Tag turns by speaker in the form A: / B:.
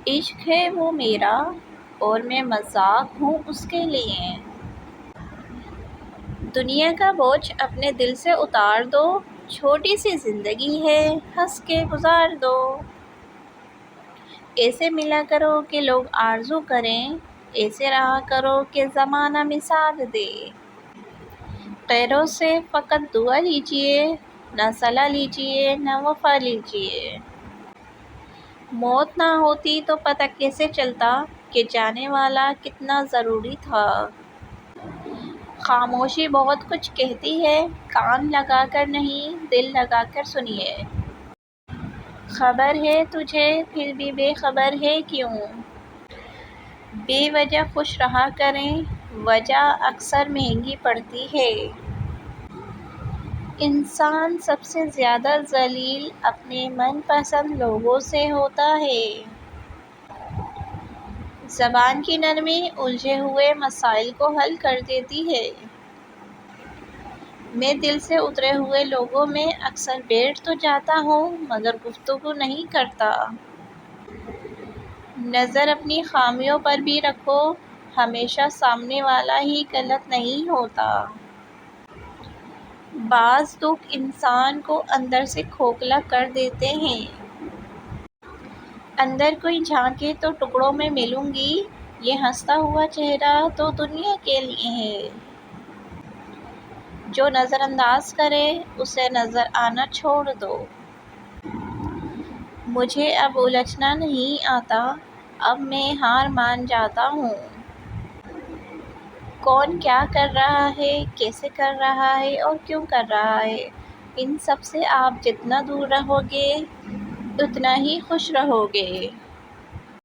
A: عشق ہے وہ میرا اور میں مذاق ہوں اس کے لیے۔ دنیا کا بوجھ اپنے دل سے اتار دو، چھوٹی سی زندگی ہے ہنس کے گزار دو۔ ایسے ملا کرو کہ لوگ آرزو کریں، ایسے رہا کرو کہ زمانہ مثال دے۔ غیروں سے فقط دعا لیجئے، نہ صلاح لیجئے نہ وفا لیجئے۔ موت نہ ہوتی تو پتہ کیسے چلتا کہ جانے والا کتنا ضروری تھا۔ خاموشی بہت کچھ کہتی ہے، کان لگا کر نہیں دل لگا کر سنیے۔ خبر ہے تجھے پھر بھی بے خبر ہے کیوں؟ بے وجہ خوش رہا کریں، وجہ اکثر مہنگی پڑتی ہے۔ انسان سب سے زیادہ ذلیل اپنے من پسند لوگوں سے ہوتا ہے۔ زبان کی نرمی الجھے ہوئے مسائل کو حل کر دیتی ہے۔ میں دل سے اترے ہوئے لوگوں میں اکثر بیٹھ تو جاتا ہوں مگر گفتگو نہیں کرتا۔ نظر اپنی خامیوں پر بھی رکھو، ہمیشہ سامنے والا ہی غلط نہیں ہوتا۔ بعض دکھ انسان کو اندر سے کھوکھلا کر دیتے ہیں۔ اندر کوئی جھانکے تو ٹکڑوں میں ملوں گی، یہ ہنستا ہوا چہرہ تو دنیا کے لیے ہے۔ جو نظر انداز کرے اسے نظر آنا چھوڑ دو۔ مجھے اب الجھنا نہیں آتا، اب میں ہار مان جاتا ہوں۔ کون کیا کر رہا ہے، کیسے کر رہا ہے اور کیوں کر رہا ہے، ان سب سے آپ جتنا دور رہو گے اتنا ہی خوش رہو گے۔